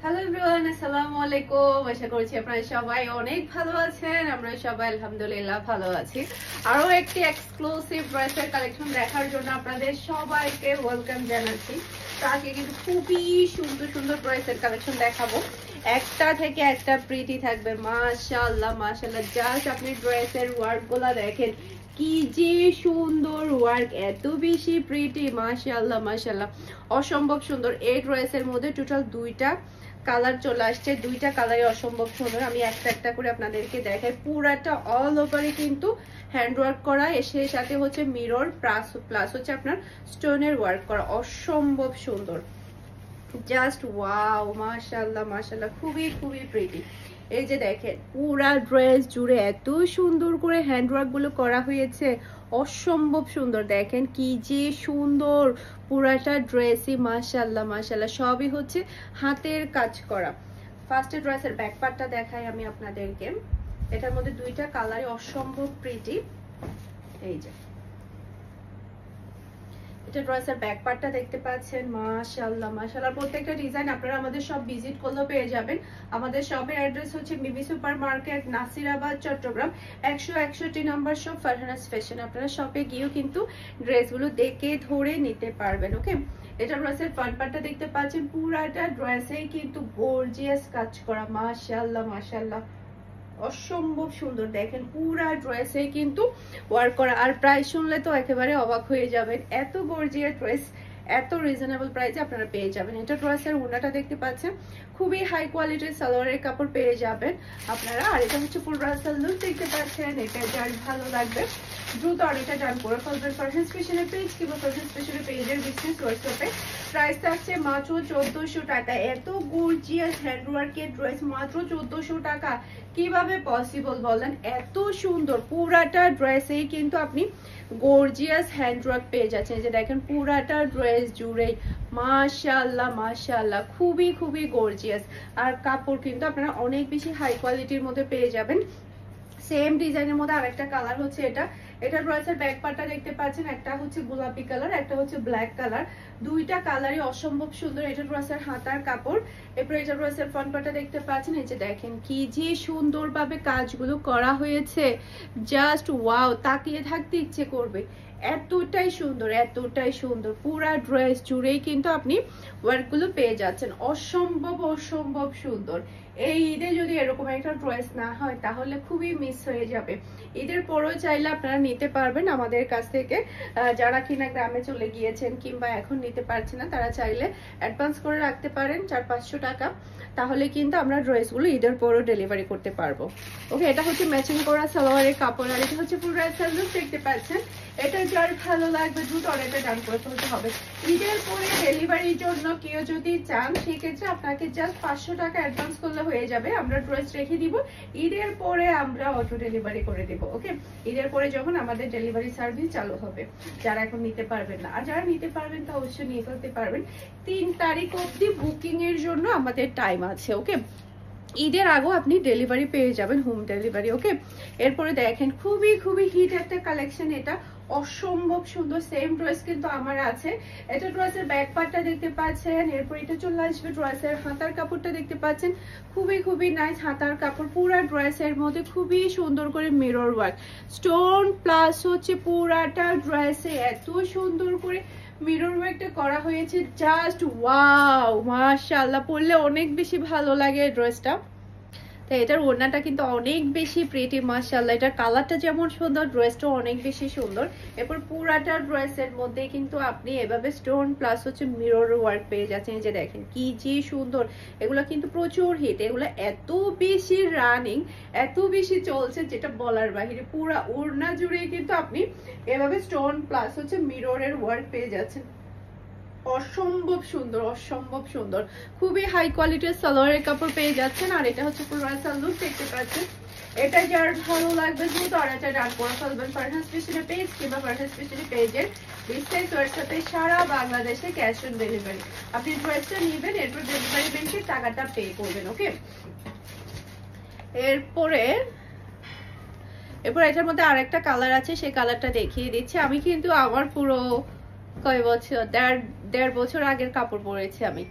Hello everyone, আসসালামু আলাইকুম। আশা করছি আপনারা সবাই অনেক ভালো আছেন। আমরা সবাই আলহামদুলিল্লাহ ভালো আছি। আরো একটি এক্সক্লুসিভ ড্রেসের কালেকশন দেখার জন্য আপনাদের সবাইকে ওয়েলকাম জানাচ্ছি। তো আজকে কিন্তু খুবই সুন্দর সুন্দর ড্রেসের কালেকশন দেখাবো, একটা থেকে একটা প্রিটি থাকবে। মাশাআল্লাহ মাশাআল্লাহ, জাস্ট আপনি ড্রেসের ওয়ার্কগুলো দেখেন, কি যে সুন্দর ওয়ার্ক, এত বেশি প্রিটি। মাশাআল্লাহ মাশাআল্লাহ, অসম্ভব সুন্দর। এই ড্রেসের মধ্যে টোটাল দুইটা কালার চলে আসছে, দুইটা কালারই অসম্ভব সুন্দর। আমি একটা একটা করে আপনাদেরকে দেখাই। পুরাটা অল ওভারে কিন্তু হ্যান্ড ওয়ার্ক করা, এসে সাথে হচ্ছে মিরর প্লাস হচ্ছে আপনার স্টোনের ওয়ার্ক করা, অসম্ভব সুন্দর। জাস্ট ওয়াও, মাশাআল্লাহ মাশাআল্লাহ, খুবই খুবই প্রিটি। এই যে দেখেন, পুরা ড্রেস জুড়ে এত সুন্দর করে হ্যান্ডওয়ার্ক গুলো করা হয়েছে, অসম্ভব সুন্দর। দেখেন কি যে সুন্দর, পুরাটা ড্রেসই মাশাআল্লাহ মাশাআল্লাহ, সবই হচ্ছে হাতের কাজ করা। ফার্স্টে ড্রেসের ব্যাক পার্টটা দেখাই আমি আপনাদেরকে। এটার মধ্যে দুইটা কালারই অসম্ভব প্রিটি। এই যে এটা ড্রেসের ব্যাক পার্টটা দেখতে পাচ্ছেন, মাশাআল্লাহ মাশাআল্লাহ। প্রত্যেকটা ডিজাইন আপনারা আমাদের সব ভিজিট করলেও পেয়ে যাবেন। আমাদের শপের অ্যাড্রেস হচ্ছে বিবি সুপার মার্কেট, নাসিরাবাদ, চট্টগ্রাম 161 নম্বর শপ, ফারহানাস ফ্যাশন। আপনারা শপে গিয়েও কিন্তু ড্রেসগুলো দেখে ধরে নিতে পারবেন। ওকে, এটা ড্রেসের ফ্রন্ট পার্টটা দেখতে পাচ্ছেন, পুরাটা ড্রেসেই কিন্তু গর্জিয়াস কাজ করা। মাশাআল্লাহ মাশাআল্লাহ, অসম্ভব সুন্দর। দেখেন পুরা ড্রেসে কিন্তু ওয়ার্ক করা, আর প্রাইস শুনলে তো একেবারে অবাক হয়ে যাবেন। এত গর্জিয়াস ড্রেস এত রিজনেবল প্রাইসে আপনারা পেয়ে যাবেন। এটা ড্রেসের ওড়নাটা দেখতে পাচ্ছেন, খুবই হাই কোয়ালিটির সালোয়ারের কাপড় পেয়ে যাবেন আপনারা। আর এটা হচ্ছে ফুল ড্রেসের লুক দেখতে পাচ্ছেন। এটা যার ভালো লাগবে দ্রুত অর্ডারটা ডান করে ফেলবেন। ফারহান স্পেশালের পেজ কিংবা ফারহান স্পেশালের পেজের বিজনেস হোয়াটসঅ্যাপে। প্রাইস থাকছে মাত্র 1400 টাকা। এত গর্জিয়াস হ্যান্ডওয়ার্কের ড্রেস মাত্র 1400 টাকা, কিভাবে পসিবল বলেন? এত সুন্দর পুরাটা ড্রেসেই কিন্তু আপনি গর্জিয়াস হ্যান্ডওয়ার্ক পেয়ে যাচ্ছেন। এই যে দেখেন পুরাটা ড্রেস জুড়ে মাশাআল্লাহ মাশাআল্লাহ, খুবই খুবই গর্জিয়াস। আর কাপড় কিন্তু আপনারা অনেক বেশি হাই কোয়ালিটির মধ্যে পেয়ে যাবেন। সেম ডিজাইনের মধ্যে আরেকটা কালার হচ্ছে এটা। এটা ড্রেসের ব্যাক পার্টটা দেখতে পাচ্ছেন, একটা হচ্ছে গোলাপি কালার, একটা হচ্ছে ব্ল্যাক কালার। দুইটা কালারই অসম্ভব সুন্দর। এটা ড্রেসের হাতার কাপড়। এরপর এটা ড্রেসের ফ্রন্ট পার্টটা দেখতে পাচ্ছেন। এই যে দেখেন কি যে সুন্দরভাবে কাজগুলো করা হয়েছে, জাস্ট ওয়াও, তাকিয়ে থাকতে ইচ্ছে করবে। এতটাই সুন্দর এতটাই সুন্দর, পুরা ড্রেস জুড়েই কিন্তু আপনি ওয়ার্কগুলো পেয়ে যাচ্ছেন। অসম্ভব অসম্ভব সুন্দর। এই ঈদে যদি এরকম একটা ড্রেস না হয় তাহলে খুবই মিস হয়ে যাবে। ঈদের পরও চাইলে আপনারা নিতে পারবেন আমাদের কাছ থেকে। যারা কিনা গ্রামে চলে গিয়েছেন কিংবা এখন নিতে পারছেন না, তারা চাইলে অ্যাডভান্স করে রাখতে পারেন 400-500 টাকা, তাহলে কিন্তু আমরা ড্রেসগুলো ঈদের পরও ডেলিভারি করতে পারবো। ওকে, এটা হচ্ছে ম্যাচিং করা সালোয়ারের কাপড়। আর এটা হচ্ছে পুরো ড্রেসের লুক দেখতে পাচ্ছেন। এটা যার ভালো লাগবে দ্রুত অর্ডারটা ডান করে ফেলতে হবে। ঈদের পরে ডেলিভারির জন্য কেউ যদি চান, সেক্ষেত্রে আপনাকে জাস্ট 500 টাকা অ্যাডভান্স করলে হয়ে যাবে। আমরা ড্রেস রেখে দিব, ঈদের পরে আমরা অটো ডেলিভারি করে দিব। ওকে, ঈদের পরে যখন আমাদের ডেলিভারি সার্ভিস চালু হবে, যারা এখন নিতে পারবেন না। আর যারা নিতে পারবেন তা অবশ্যই নিয়ে ফেলতে পারবেন। 3 তারিখ অবধি বুকিং এর জন্য আমাদের টাইম আছে। ওকে, ঈদের আগেও আপনি ডেলিভারি পেয়ে যাবেন, হোম ডেলিভারি। ওকে, এরপরে দেখেন খুবই খুবই হিট একটা কালেকশন, এটা অসম্ভব সুন্দর। সেম ড্রেস কিন্তু আমার আছে। এটা ড্রেসের ব্যাক পার্টটা দেখতে পাচ্ছেন। এরপর এটা চলে আসবে ড্রেসের হাতার কাপড়টা দেখতে পাচ্ছেন, খুবই খুবই নাইস হাতার কাপড়। পুরা ড্রেসের মধ্যে খুবই সুন্দর করে মিরর ওয়ার্ক, স্টোন প্লাস হচ্ছে পুরাটা ড্রেসে এত সুন্দর করে মিরর ওয়ার্কটা করা হয়েছে। জাস্ট ওয়াও, মাশাআল্লাহ, পরলে অনেক বেশি ভালো লাগে ড্রেসটা। তো এটার ওড়নাটা কিন্তু অনেক বেশি প্রিটি, মাশাআল্লাহ। এটার কালারটা যেমন সুন্দর, ড্রেসটাও অনেক বেশি সুন্দর। এরপর পুরাটা ড্রেসের মধ্যে কিন্তু আপনি এভাবে স্টোন প্লাস হচ্ছে মিরর ওয়ার্ক পেয়ে যাচ্ছেন। এই যে দেখেন কি যে সুন্দর। এগুলো কিন্তু প্রচুর হিট, এগুলো এত বেশি রানিং, এত বেশি চলছে যেটা বলার বাহিরে। পুরা ওড়না জুড়ে কিন্তু আপনি এভাবে স্টোন প্লাস হচ্ছে মিররের ওয়ার্ক পেয়ে যাচ্ছেন। অসম্ভব সুন্দর অসম্ভব সুন্দর, খুবই হাই কোয়ালিটির সালোয়ারের কাপড় পেয়ে যাচ্ছেন। আর এটা হচ্ছে পুরো লুক দেখতে পাচ্ছেন। এটা যার ভালো লাগবে দ্রুত অর্ডারটা ডান করে ফেলবেন। ফারহান স্পেশালের পেজ কিংবা ফারহান স্পেশালের পেজের বিস্তারিত হোয়াটসঅ্যাপে সারা বাংলাদেশে ক্যাশ অন ডেলিভারি। আপনি ড্রেসটা নেবেন, এরপর ডেলিভারি ব্যাংকে টাকাটা পে করবেন। ওকে, এরপরে এটার মধ্যে আরেকটা কালার আছে, সেই কালারটা দেখিয়ে দিচ্ছি। আমি কিন্তু আমার পুরো কয় বছর, দেড় বছর আগের কাপড় পরেছি আমি।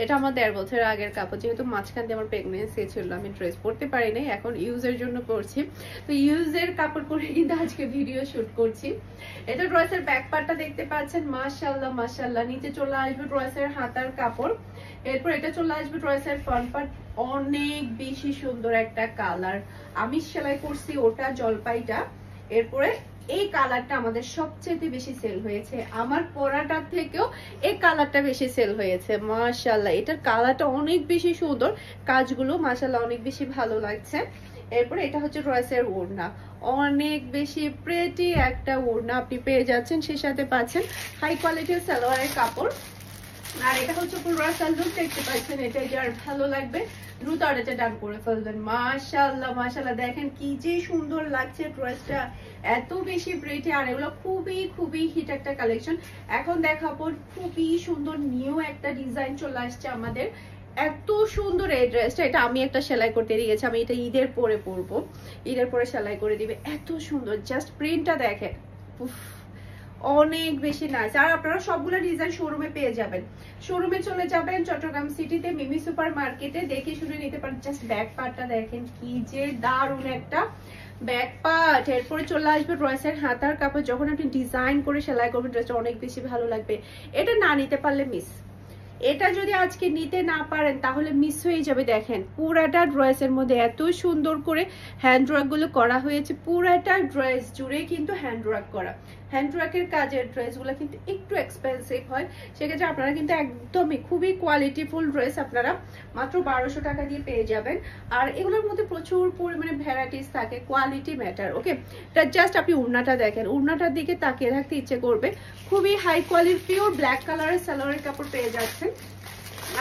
এটা আমার 1.5 বছরের আগের কাপড়, যেহেতু মাঝখান দিয়ে আমার প্রেগনেন্সি ছিল, আমি ড্রেস পরতে পারি নাই, এখন ইউজের জন্য পরছি। তো ইউজের কাপড় পরে কিন্তু আজকে ভিডিও শুট করছি। এটা ড্রেসের ব্যাক পার্টটা দেখতে পাচ্ছেন, মাশাআল্লাহ মাশাআল্লাহ। নিচে চলে আসবে ড্রেসের হাতার কাপড়, এরপর এটা চলে আসবে ড্রেসের ফ্রন্ট পার্ট। অনেক বেশি সুন্দর একটা কালার, আমি সেলাই করছি ওটা জলপাইটা। এরপরে এই কালারটা আমাদের সবচেয়ে বেশি সেল হয়েছে, আমার পরাটার থেকেও এই কালারটা বেশি সেল হয়েছে। মাশাআল্লাহ, এটার কালারটা অনেক বেশি সুন্দর, কাজগুলো মাশাআল্লাহ অনেক বেশি ভালো লাগছে। এরপরে এটা হচ্ছে ড্রেসের ওড়না, অনেক বেশি প্রিটি একটা ওড়না আপনি পেয়ে যাচ্ছেন, সেই সাথে পাচ্ছেন হাই কোয়ালিটির সালোয়ারের কাপড়। আর এটা হচ্ছে পুরো রাসাল লুক দেখতে পাচ্ছেন, এটা যার ভালো লাগবে দ্রুত অর্ডারটা ডান করে ফেলবেন। মাশাআল্লাহ মাশাআল্লাহ, দেখেন কি যে সুন্দর লাগছে ড্রেসটা, এত বেশি প্রিটি। আর এগুলো খুবই খুবই হিট একটা কালেকশন। এখন দেখাবো খুবই সুন্দর নিউ একটা ডিজাইন চলে আসছে আমাদের, এত সুন্দর এই ড্রেসটা। এটা আমি একটা সেলাই করতে দিয়েছি, আমি এটা ঈদের পরে পরবো, ঈদের পরে সেলাই করে দিবে, এত সুন্দর। জাস্ট প্রিন্টটা দেখেন, অনেক বেশি নাইস। আর আপনারা সবগুলো ডিজাইন শোরুমে পেয়ে যাবেন, শোরুমে চলে যাবেন চট্টগ্রাম সিটিতে মিমি সুপার মার্কেটে, দেখে শুনে নিতে পারেন। জাস্ট ব্যাক পার্টটা দেখেন কি যে দারুণ একটা ব্যাক পার্ট। এরপরে চলে আসবে ড্রেসের হাতার কাপড়, যখন আপনি ডিজাইন করে সেলাই করবেন ড্রেসটা অনেক বেশি ভালো লাগবে। এটা না নিতে পারলে মিস, এটা যদি আজকে নিতে না পারেন তাহলে মিস হয়ে যাবে। দেখেন পুরাটা ড্রেসের মধ্যে এত সুন্দর করে হ্যান্ডওয়ার্ক গুলো করা হয়েছে, পুরাটা ড্রেস জুড়ে কিন্তু হ্যান্ডওয়ার্ক করা। হ্যান্ডওয়ার্কের কাজের ড্রেসগুলো কিন্তু একটু এক্সপেন্সিভ হয়, সেক্ষেত্রে আপনারা কিন্তু একদমই খুবই কোয়ালিটিফুল ড্রেস আপনারা মাত্র 1200 টাকা দিয়ে পেয়ে যাবেন। আর এগুলোর মধ্যে প্রচুর পরিমাণে ভ্যারাইটিস থাকে, কোয়ালিটি ম্যাটার। ওকে, এটা জাস্ট আপনি উড়নাটা দেখেন, উড়নাটার দিকে তাকিয়ে থাকতে ইচ্ছে করবে। খুবই হাই কোয়ালিটি পিওর ব্ল্যাক কালারের সালোয়ারের কাপড় পেয়ে যাচ্ছেন।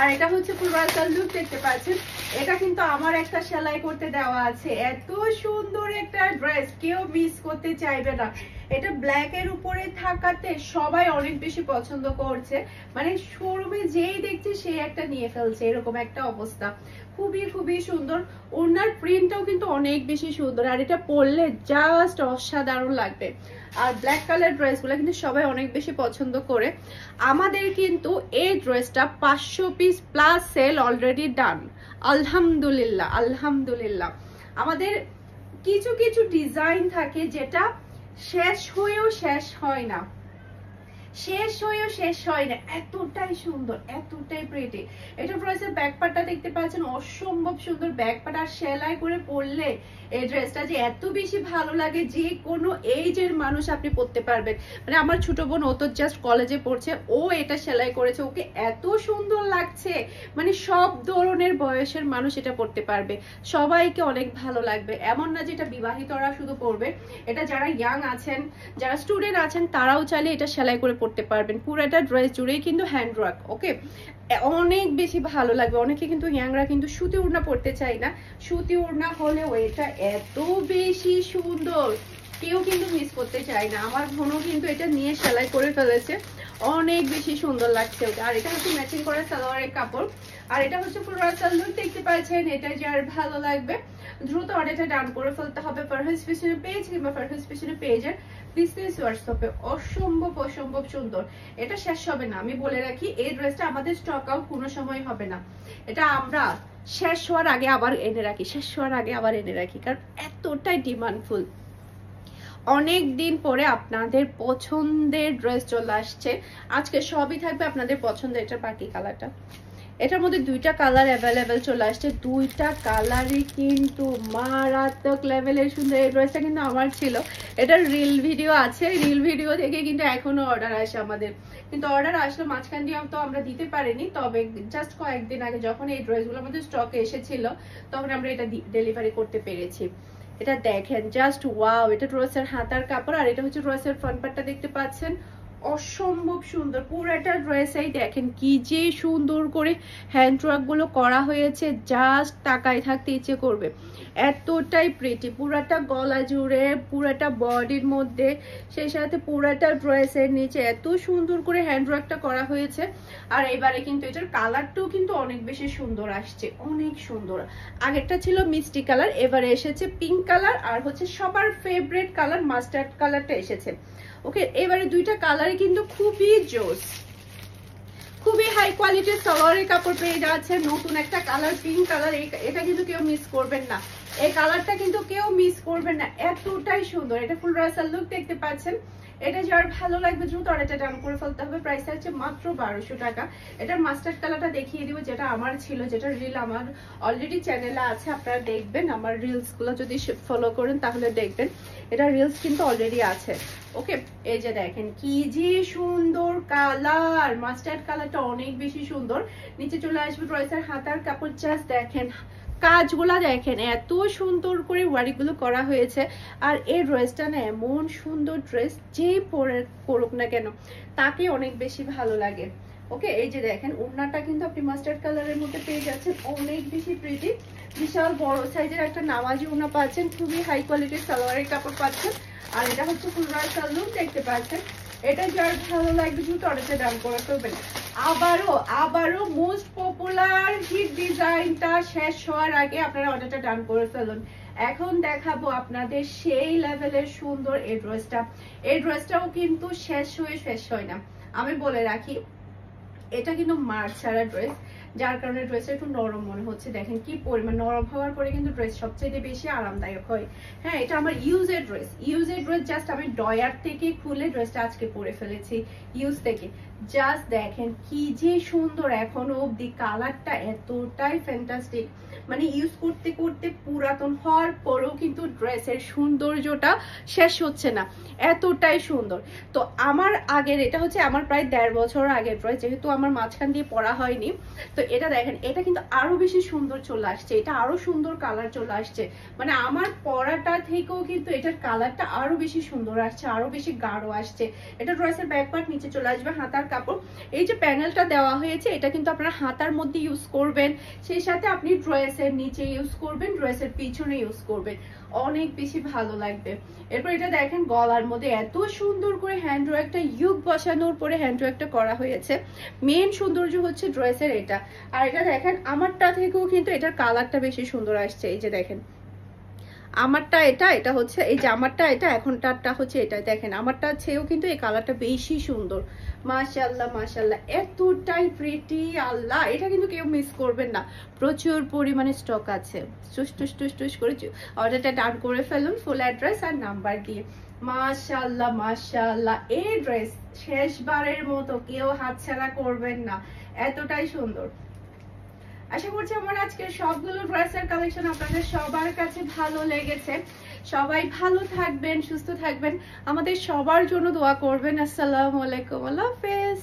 আর এটা হচ্ছে ফুল রাসাল লুক দেখতে পাচ্ছেন, এটা কিন্তু আমার একটা সেলাই করতে দেওয়া আছে। এত সুন্দর একটা ড্রেস, কেউ মিস করতে চাইবে না। এটা ব্ল্যাক এর উপরে থাকাতে সবাই অনেক বেশি পছন্দ করছে, মানে শোরুমে যেই দেখছে সে একটা নিয়ে ফেলছে, এরকম একটা অবস্থা। খুবই খুবই সুন্দর, ওনার প্রিন্টটাও কিন্তু অনেক বেশি সুন্দর। আর এটা পরলে জাস্ট অসাধারণ লাগবে। আর ব্ল্যাক কালার ড্রেসগুলো কিন্তু সবাই অনেক বেশি পছন্দ করে। আমাদের কিন্তু এই ড্রেসটা 500 piece plus sale already done, আলহামদুলিল্লাহ আলহামদুলিল্লাহ। আমাদের কিছু কিছু ডিজাইন থাকে যেটা শেষ হয়েও শেষ হয় না, শেষ হয়েও শেষ হয় না, এতটাই সুন্দর এতটাই প্রিটি। এটা ড্রেসের ব্যাক পার্টটা দেখতে পাচ্ছেন, অসম্ভব সুন্দর ব্যাক পার্ট। আর সেলাই করে পরলে এই ড্রেসটা যে এত বেশি ভালো লাগে, যে কোনো এইজের মানুষ আপনি পরতে পারবেন। মানে আমার ছোট বোন, ও তো জাস্ট কলেজে পড়ছে, ও এটা সেলাই করেছে, ওকে এত সুন্দর লাগছে, মানে সব ধরনের বয়সের মানুষ এটা পরতে পারবে, সবাইকে অনেক ভালো লাগবে। এমন না যে এটা বিবাহিতরা শুধু পরবে, এটা যারা ইয়াং আছেন, যারা স্টুডেন্ট আছেন, তারাও চাইলে এটা সেলাই করে পড়তে পারবেন। পুরোটা ড্রেস জুড়েই কিন্তু হ্যান্ডওয়ার্ক। ওকে, অনেক বেশি ভালো লাগবে। অনেকে কিন্তু ইয়াংরা কিন্তু সুতি ওড়না পড়তে চায় না, সুতি ওড়না হলেও এটা এত বেশি সুন্দর, কেউ কিন্তু মিস করতে চায় না। আমার বোনও কিন্তু এটা নিয়ে সেলাই করে ফেলেছে, অনেক বেশি সুন্দর লাগছে ওটা। আর এটা হচ্ছে ম্যাচিং করা সালোয়ারের কাপড়। আর এটা হচ্ছে পুরো রাসাল লুক দেখতে পাচ্ছেন, এটা যার ভালো লাগবে দ্রুত অর্ডারটা ডান করে ফেলতে হবে। ফারহাস ফ্যাশনের পেজ কিংবা ফারহাস ফ্যাশনের পেজের বিজনেস হোয়াটসঅ্যাপে। অসম্ভব অসম্ভব সুন্দর, এটা শেষ হবে না। আমি বলে রাখি, এই ড্রেসটা আমাদের স্টক আউট কোনো সময় হবে না, এটা আমরা শেষ হওয়ার আগে আবার এনে রাখি, শেষ হওয়ার আগে আবার এনে রাখি, কারণ এতটাই ডিমান্ডফুল। অনেক দিন পরে আপনাদের পছন্দের ড্রেস চলে আসছে আজকে, সবই থাকবে আপনাদের পছন্দের। এটা পার্টি কালারটা, এটার মধ্যে দুইটা কালার অ্যাভেলেবেল চলে আসছে, দুইটা কালারই কিন্তু মারাত্মক লেভেলের সুন্দর। এই ড্রেসটা কিন্তু আমার ছিল, এটার রিল ভিডিও আছে, রিল ভিডিও থেকে কিন্তু এখনো অর্ডার আসে আমাদের, কিন্তু অর্ডার আসলো মাঝখান দিয়ে তো আমরা দিতে পারিনি। তবে জাস্ট কয়েকদিন আগে যখন এই ড্রেসগুলো আমাদের স্টকে এসেছিল তখন আমরা এটা ডেলিভারি করতে পেরেছি। এটা দেখেন জাস্ট ওয়াও, এটা ড্রেসের হাতার কাপড়। আর এটা হচ্ছে ড্রেসের ফ্রন্ট পার্টটা দেখতে পাচ্ছেন, অসম্ভব সুন্দর। পুরোটা ড্রেসেই দেখেন কি যে সুন্দর করে হ্যান্ডওয়ার্ক গুলো করা হয়েছে, জাস্ট তাকায় থাকতে ইচ্ছে করবে, এতটাই প্রিটি। পুরাটা গলা জুড়ে, পুরাটা বডির মধ্যে, সেই সাথে পুরাটা ড্রেসের নিচে এত সুন্দর করে হ্যান্ডওয়ার্কটা করা হয়েছে। আর এবারে কিন্তু এটার কালারটাও কিন্তু অনেক বেশি সুন্দর আসছে, অনেক সুন্দর। আগেরটা ছিল মিষ্টি কালার, এবারে এসেছে পিঙ্ক কালার, আর হচ্ছে সবার ফেভারিট কালার মাস্টার্ড কালারটা এসেছে। ওকে, এবারে দুইটা কালারই কিন্তু খুবই জোস, খুবই হাই কোয়ালিটির সালোয়ারের কাপড় পেয়ে যাচ্ছে। নতুন একটা কালার, পিঙ্ক কালার, এটা কিন্তু কেউ মিস করবেন না। এই কালারটা কিন্তু কেউ মিস করবেন না, এতটাই সুন্দর। এটা ফুল রাসাল লুক দেখতে পাচ্ছেন। এটা যার ভালো লাগবে দ্রুত অর্ডারটা ডান করে ফেলতে হবে। প্রাইস আছে মাত্র 1200 টাকা। এটার মাস্টার্ড কালারটা দেখিয়ে দিব, যেটা আমার ছিল, যেটা রিল আমার অলরেডি চ্যানেলে আছে, আপনারা দেখবেন। আমার রিলস গুলো যদি ফলো করেন তাহলে দেখবেন এটা রিলস কিন্তু অলরেডি আছে। ওকে, এই যে দেখেন কি যে সুন্দর কালার, মাস্টার্ড কালারটা অনেক বেশি সুন্দর। নিচে চলে আসবে ড্রেসের হাতার কাপড়, জাস্ট দেখেন কাজগুলা দেখেন, এত সুন্দর করে ওয়ারিগুলো করা হয়েছে। আর এই ড্রেসটা না এমন সুন্দর ড্রেস, যে পরুক না কেন তাকে অনেক বেশি ভালো লাগে। ওকে, এই যে দেখেন ওড়নাটা কিন্তু আপনি মাস্টার্ড কালারের মধ্যে পেয়ে যাচ্ছেন, অনেক বেশি প্রিটি। বিশাল বড় সাইজের একটা নামাজি ওড়না পাচ্ছেন, খুবই হাই কোয়ালিটির সালোয়ারের কাপড় পাচ্ছেন। আর এটা হচ্ছে ফুল রাসাল লুক দেখতে পাচ্ছেন। এটা যার ভালো লাগবে দ্রুত অর্ডারটা ডান করে ফেলবেন। আবারও মোস্ট পপুলার হিট ডিজাইনটা শেষ হওয়ার আগে আপনারা অর্ডারটা ডান করে ফেলুন। এখন দেখাবো আপনাদের সেই লেভেলের সুন্দর এই ড্রেসটা। এই ড্রেসটাও কিন্তু শেষ হয় না, আমি বলে রাখি। এটা কিন্তু মার্চ ছাড়া ড্রেস, যার কারণে ড্রেসটা একটু নরম মনে হচ্ছে। দেখেন কি পরিমাণ নরম হওয়ার পরে কিন্তু ড্রেস সবচেয়ে বেশি আরামদায়ক হয়। হ্যাঁ, এটা আমার ইউজের ড্রেস। জাস্ট আমি ডয়ার থেকে খুলে ড্রেসটা আজকে পরে ফেলেছি ইউজ থেকে। জাস্ট দেখেন কি যে সুন্দর, এখনো অব্দি কালারটা এতটাই ফ্যান্টাস্টিক। মানে ইউজ করতে করতে পুরাতন হওয়ার পরেও কিন্তু ড্রেসের সৌন্দর্যটা শেষ হচ্ছে না, এতটাই সুন্দর। তো আমার আগের, এটা হচ্ছে আমার প্রায় 1.5 বছর আগের ড্রেস, যেহেতু আমার মাঝখান দিয়ে পরা হয়নি। তো এটা দেখেন, এটা কিন্তু আরো বেশি সুন্দর চলে আসছে, এটা আরো সুন্দর কালার চলে আসছে। মানে আমার পরাটা থেকেও কিন্তু এটার কালারটা আরো বেশি সুন্দর আসছে, আরো বেশি গাঢ় আসছে। এটা ড্রেসের ব্যাক পার্ট, নিচে চলে আসবে হাতার কাপড়। এই যে প্যানেলটা দেওয়া হয়েছে, এটা কিন্তু আপনারা হাতার মধ্যে ইউজ করবেন, সেই সাথে আপনি ড্রেসের নিচে ইউজ করবেন, ড্রেসের পিছনে ইউজ করবেন, অনেক বেশি ভালো লাগবে। এরপর এটা দেখেন গলার মধ্যে এত সুন্দর করে হ্যান্ড ওয়ার্কটা, ইউক বসানোর পরে হ্যান্ড ওয়ার্কটা করা হয়েছে। মেন সৌন্দর্য হচ্ছে ড্রেসের এটা। আর এটা দেখেন আমারটা থেকেও কিন্তু এটার কালারটা বেশি সুন্দর আসছে। এই যে দেখেন আমারটা এটা হচ্ছে, এই যে আমারটা এটা, এখনটারটা হচ্ছে এটা। দেখেন আমারটা চেয়েও কিন্তু এই কালারটা বেশি সুন্দর। মাশাআল্লাহ মাশাআল্লাহ, এতটাই প্রিটি। আল্লাহ, এটা কিন্তু কেউ মিস করবেন না, প্রচুর পরিমাণে স্টক আছে। টুস করে অর্ডারটা ডান করে ফেলুন ফুল অ্যাড্রেস আর নাম্বার দিয়ে। মাশাআল্লাহ মাশাআল্লাহ, এই ড্রেস শেষবারের মতো কেউ হাতছাড়া করবেন না, এতটাই সুন্দর। আশা করছি আমার আজকের সবগুলো ড্রেসের কালেকশন আপনাদের সবার কাছে ভালো লেগেছে। সবাই ভালো থাকবেন, সুস্থ থাকবেন, আমাদের সবার জন্য দোয়া করবেন। আসসালামু আলাইকুম, আল্লাহ হাফেজ।